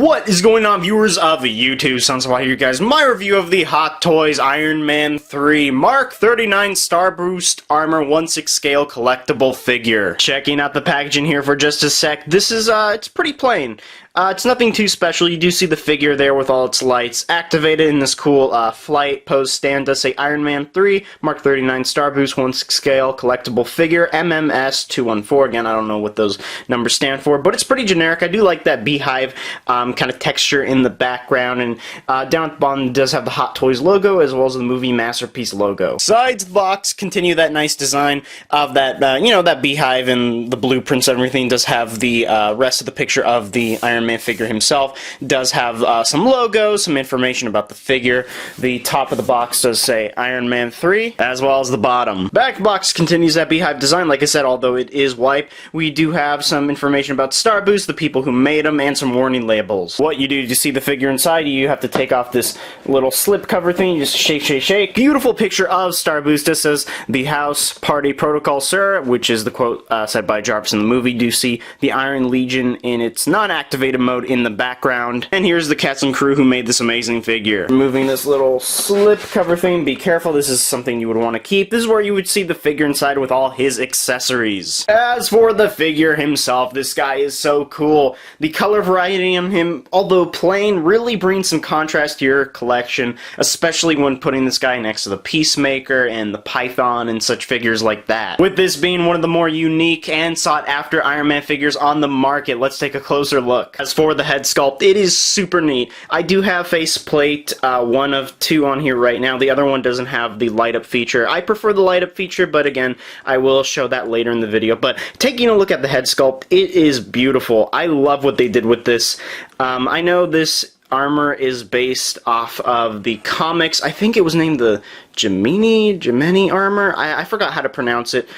What is going on, viewers of YouTube? Sons of you guys, my review of the Hot Toys Iron Man 3 Mark 39 Starboost Armor 1/6 scale collectible figure. Checking out the packaging here for just a sec. This is, it's pretty plain. It's nothing too special. You do see the figure there with all its lights activated in this cool flight pose stand. Does say Iron Man 3 Mark 39 Starboost 1/6 scale collectible figure MMS 214. Again, I don't know what those numbers stand for, but it's pretty generic. I do like that beehive kind of texture in the background, and down at the bottom it does have the Hot Toys logo as well as the movie Masterpiece logo. Sides of the box continue that nice design of that, you know, that beehive and the blueprints and everything. Does have the rest of the picture of the Iron Man figure himself. Does have some logos, some information about the figure. The top of the box does say Iron Man 3, as well as the bottom. Back of the box continues that beehive design. Like I said, although it is white, we do have some information about Starboost, the people who made them, and some warning labels. What you do to see the figure inside, you have to take off this little slip cover thing. You just shake, shake, shake. Beautiful picture of Starboost. This says, "The House Party Protocol, sir," which is the quote said by Jarvis in the movie. Do see the Iron Legion in its non-activated mode in the background. And here's the cast and crew who made this amazing figure. Removing this little slip cover thing. Be careful, this is something you would want to keep. This is where you would see the figure inside with all his accessories. As for the figure himself, this guy is so cool. The color variety on him, although plain, really brings some contrast to your collection, especially when putting this guy next to the Peacemaker and the Python and such figures like that. With this being one of the more unique and sought after Iron Man figures on the market, let's take a closer look. As for the head sculpt, it is super neat. I do have faceplate one of two on here right now. The other one doesn't have the light up feature. I prefer the light up feature, but again, I will show that later in the video. But taking a look at the head sculpt, it is beautiful. I love what they did with this. I know this armor is based off of the comics. I think it was named the Gemini armor. I forgot how to pronounce it.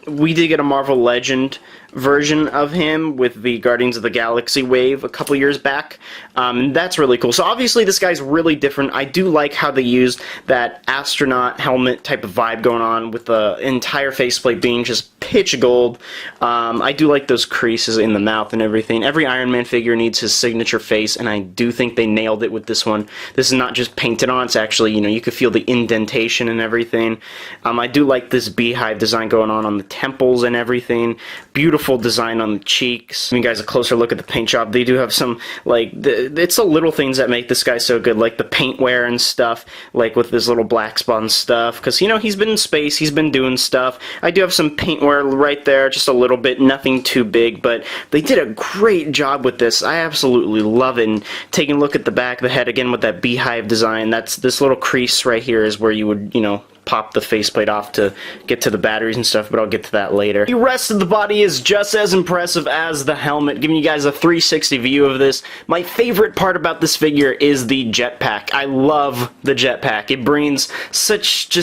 We did get a Marvel Legend version of him with the Guardians of the Galaxy wave a couple years back. That's really cool. So obviously this guy's really different. I do like how they used that astronaut helmet type of vibe going on with the entire faceplate being just pitch gold. I do like those creases in the mouth and everything. Every Iron Man figure needs his signature face, and I do think they nailed it with this one. This is not just painted on, it's actually, you know, you could feel the indentation and everything. I do like this beehive design going on the temples and everything. Beautiful design on the cheeks. Give you guys a closer look at the paint job. They do have some, like, it's the little things that make this guy so good, like the paint wear and stuff, like with this little black spot and stuff, because, you know, he's been in space, he's been doing stuff. I do have some paint wear right there, just a little bit, nothing too big, but they did a great job with this. I absolutely love it. And taking a look at the back of the head again with that beehive design, that's this little crease right here is where you would, you know, pop the faceplate off to get to the batteries and stuff, but I'll get to that later. The rest of the body is just as impressive as the helmet, giving you guys a 360 view of this. My favorite part about this figure is the jetpack. I love the jetpack. It brings such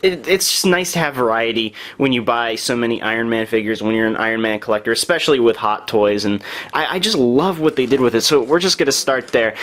it's just nice to have variety when you buy so many Iron Man figures, when you're an Iron Man collector, especially with Hot Toys, and I just love what they did with it. So we're just gonna start there.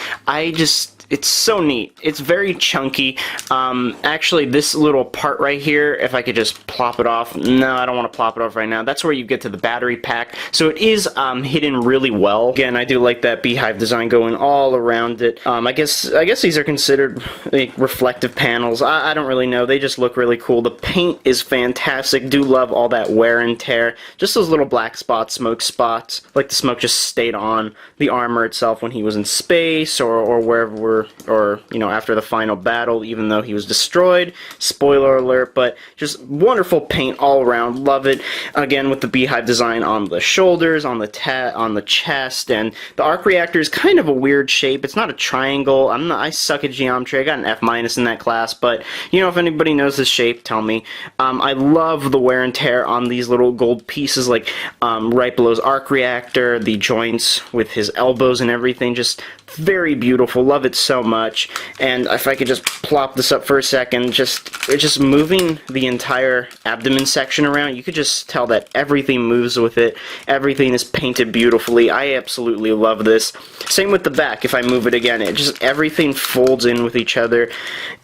It's so neat. It's very chunky. Actually, this little part right here, if I could just plop it off. No, I don't want to plop it off right now. That's where you get to the battery pack. So it is hidden really well. Again, I do like that beehive design going all around it. I guess these are considered like reflective panels. I don't really know. They just look really cool. The paint is fantastic. Do love all that wear and tear. Just those little black spots, smoke spots. Like the smoke just stayed on the armor itself when he was in space or wherever or you know, after the final battle, even though he was destroyed. Spoiler alert, but just wonderful paint all around. Love it. Again, with the beehive design on the shoulders, on the chest, and the arc reactor is kind of a weird shape. It's not a triangle. I suck at geometry. I got an F- in that class, but you know, if anybody knows this shape, tell me. I love the wear and tear on these little gold pieces, like right below his arc reactor, the joints with his elbows and everything. Just very beautiful. Love it so much. And if I could just plop this up for a second, just moving the entire abdomen section around, you could just tell that everything moves with it. Everything is painted beautifully. I absolutely love this. Same with the back. If I move it again, everything folds in with each other,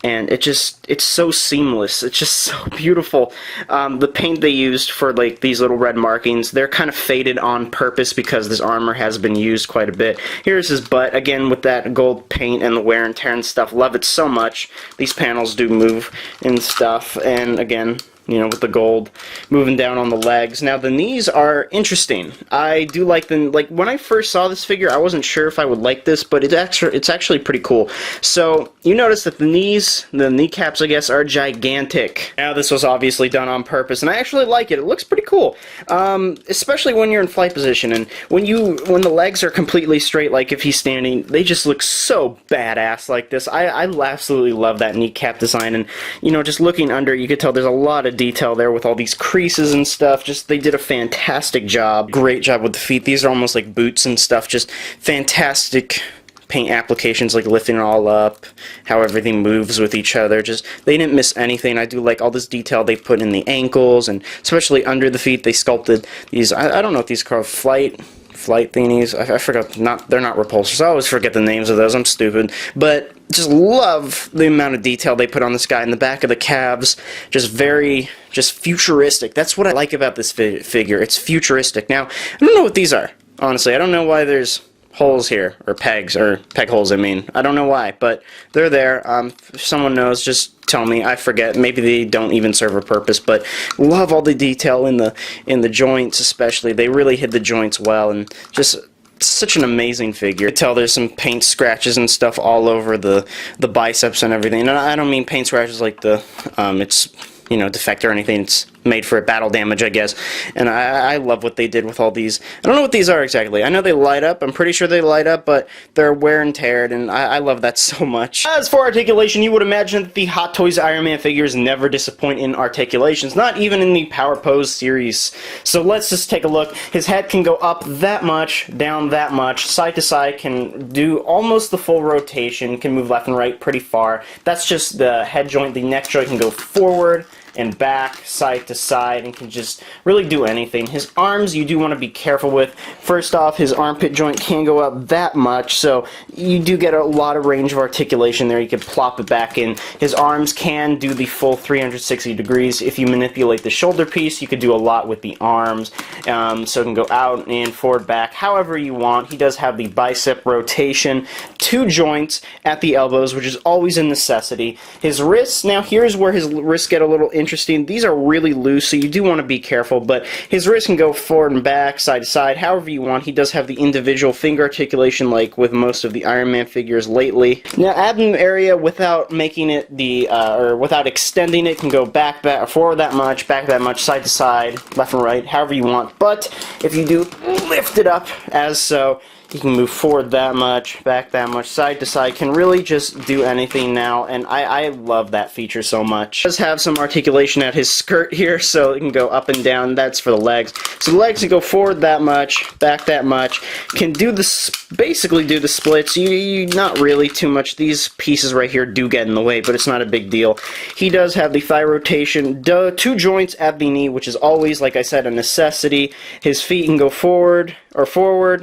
and it's so seamless. It's just so beautiful. The paint they used for like these little red markings, they're kind of faded on purpose because this armor has been used quite a bit. Here's his butt, again with that gold paint and the wear and tear and stuff. Love it so much. These panels do move and stuff, and again, you know, with the gold moving down on the legs. Now the knees are interesting. I do like them. Like when I first saw this figure, I wasn't sure if I would like this, but it's actually pretty cool. So you notice that the kneecaps, I guess, are gigantic. Now this was obviously done on purpose, and I actually like it. It looks pretty cool, especially when you're in flight position, and when the legs are completely straight, like if he's standing, they just look so badass like this. I absolutely love that kneecap design, and you know, just looking under, you could tell there's a lot of detail there with all these creases and stuff. Just they did a fantastic job. Great job with the feet. These are almost like boots and stuff. Just fantastic paint applications, like lifting it all up, how everything moves with each other. Just they didn't miss anything. I do like all this detail they put in the ankles, and especially under the feet. They sculpted these, I don't know what these are called, flight thingies. I forgot. They're not repulsors. I always forget the names of those. I'm stupid. But just love the amount of detail they put on this guy in the back of the calves. Just futuristic. That's what I like about this figure. It's futuristic. Now, I don't know what these are. Honestly, I don't know why there's holes here, or pegs, or peg holes, I mean. I don't know why, but they're there. If someone knows, just tell me. I forget. Maybe they don't even serve a purpose, but love all the detail in the joints, especially. They really hid the joints well, and just such an amazing figure. You can tell there's some paint scratches and stuff all over the biceps and everything. And I don't mean paint scratches like it's, you know, defect or anything. It's made for battle damage, I guess. And I love what they did with all these. I don't know what these are exactly. I know they light up. I'm pretty sure they light up, but they're wear and teared, and I love that so much. As for articulation, you would imagine that the Hot Toys Iron Man figures never disappoint in articulations, not even in the Power Pose series. So let's just take a look. His head can go up that much, down that much, side to side, can do almost the full rotation, can move left and right pretty far. That's just the head joint. The neck joint can go forward and back, side to side, and can just really do anything. His arms, you do want to be careful with. First off, his armpit joint can go up that much, so you do get a lot of range of articulation there. You can plop it back in. His arms can do the full 360 degrees. If you manipulate the shoulder piece, you could do a lot with the arms. So it can go out and forward, back, however you want. He does have the bicep rotation, 2 joints at the elbows, which is always a necessity. His wrists, now here's where his wrists get a little interesting. These are really loose, so you do want to be careful, but his wrist can go forward and back, side to side, however you want. He does have the individual finger articulation like with most of the Iron Man figures lately. Now, abdomen area, without making it or without extending it, can go back, forward that much, back that much, side to side, left and right, however you want. But if you do lift it up as so, you can move forward that much, back that much, side to side, can really just do anything now, and I love that feature so much. He does have some articulation at his skirt here, so it can go up and down. That's for the legs. So the legs can go forward that much, back that much, can do this, basically do the splits. You not really too much. These pieces right here do get in the way, but it's not a big deal. He does have the thigh rotation, 2 joints at the knee, which is always, like I said, a necessity. His feet can go forward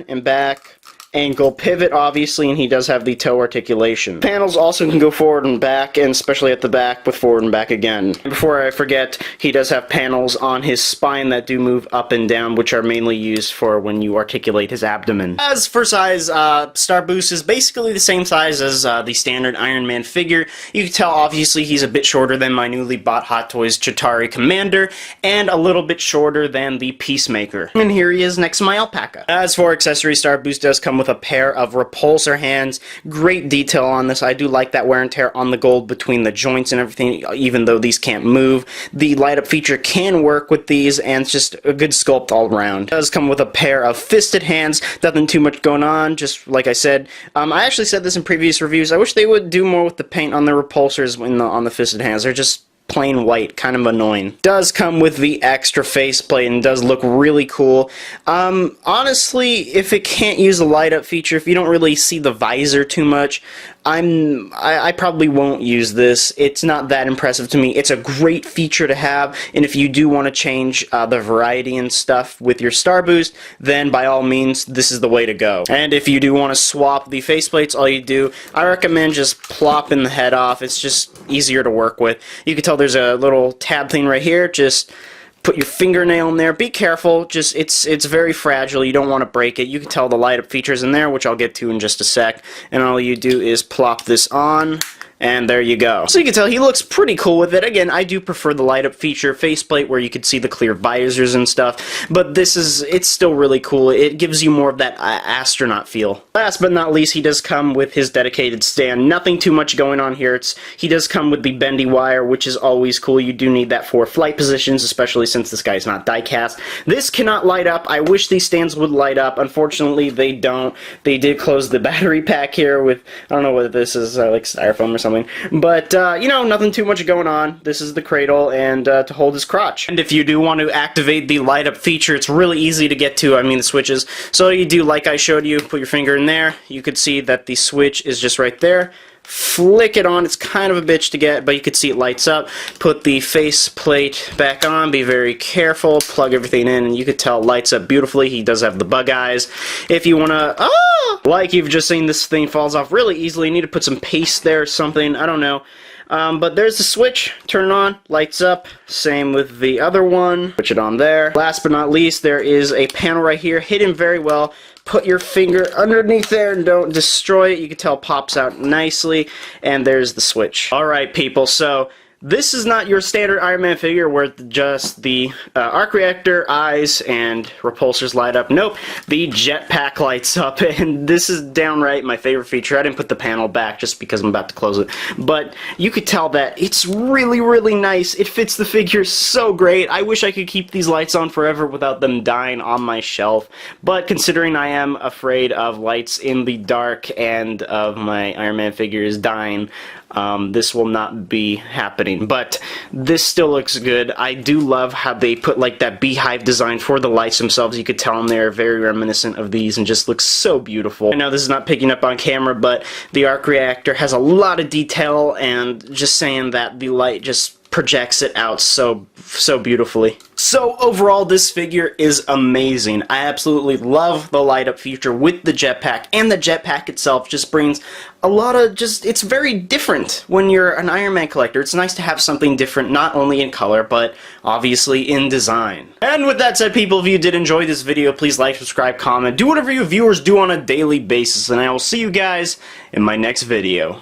and back, ankle pivot, obviously, and he does have the toe articulation. Panels also can go forward and back, and especially at the back with forward and back again. Before I forget, he does have panels on his spine that do move up and down, which are mainly used for when you articulate his abdomen. As for size, Starboost is basically the same size as the standard Iron Man figure. You can tell, obviously, he's a bit shorter than my newly bought Hot Toys Chitauri Commander, and a little bit shorter than the Peacemaker. And here he is next to my alpaca. As for accessories, Starboost does come with a pair of repulsor hands. Great detail on this. I do like that wear and tear on the gold between the joints and everything, even though these can't move. The light up feature can work with these, and it's just a good sculpt all around. It does come with a pair of fisted hands. Nothing too much going on, just like I said. I actually said this in previous reviews. I wish they would do more with the paint on the repulsors on the fisted hands. They're just plain white, kind of annoying. Does come with the extra faceplate and does look really cool. Honestly, if it can't use the light up feature, if you don't really see the visor too much, I probably won't use this. It's not that impressive to me. It's a great feature to have, and if you do want to change the variety and stuff with your Starboost, then by all means, this is the way to go. And if you do want to swap the faceplates, all you do, I recommend just plopping the head off. It's just easier to work with. You can tell there's a little tab thing right here. Just put your fingernail in there. Be careful. Just it's very fragile. You don't want to break it. You can tell the light up features in there, which I'll get to in just a sec. And all you do is plop this on, and there you go. So you can tell he looks pretty cool with it. Again, I do prefer the light up feature faceplate where you could see the clear visors and stuff, but it's still really cool. It gives you more of that astronaut feel. Last but not least, he does come with his dedicated stand. Nothing too much going on here. He does come with the bendy wire, which is always cool. You do need that for flight positions, especially since this guy's not die-cast. This cannot light up. I wish these stands would light up. Unfortunately, they don't. They did close the battery pack here with, I don't know whether this is like styrofoam or something, but you know, nothing too much going on. This is the cradle and to hold his crotch. And if you do want to activate the light up feature, it's really easy to get to. I mean, the switches. So you do, like I showed you, put your finger in there. You could see that the switch is just right there. Flick it on. It's kind of a bitch to get, but you could see it lights up. Put the face plate back on. Be very careful. Plug everything in, and you could tell it lights up beautifully. He does have the bug eyes. If you want to, like you've just seen, this thing falls off really easily. You need to put some paste there or something. I don't know. But there's the switch. Turn it on. Lights up. Same with the other one. Switch it on there. Last but not least, there is a panel right here, hidden very well. Put your finger underneath there and don't destroy it. You can tell it pops out nicely. And there's the switch. Alright, people, so this is not your standard Iron Man figure where just the arc reactor, eyes, and repulsors light up. Nope, the jetpack lights up, and this is downright my favorite feature. I didn't put the panel back just because I'm about to close it, but you could tell that it's really, really nice. It fits the figure so great. I wish I could keep these lights on forever without them dying on my shelf, but considering I am afraid of lights in the dark and of my Iron Man figures dying, this will not be happening, but this still looks good. I do love how they put like that beehive design for the lights themselves. You could tell them they're very reminiscent of these and just looks so beautiful. I know this is not picking up on camera, but the arc reactor has a lot of detail, and just saying that the light just projects it out so beautifully. So overall, this figure is amazing. I absolutely love the light up feature with the jetpack, and the jetpack itself just brings a lot of it's very different when you're an Iron Man collector. It's nice to have something different, not only in color, but obviously in design. And with that said, people, if you did enjoy this video, please like, subscribe, comment, do whatever you viewers do on a daily basis, and I will see you guys in my next video.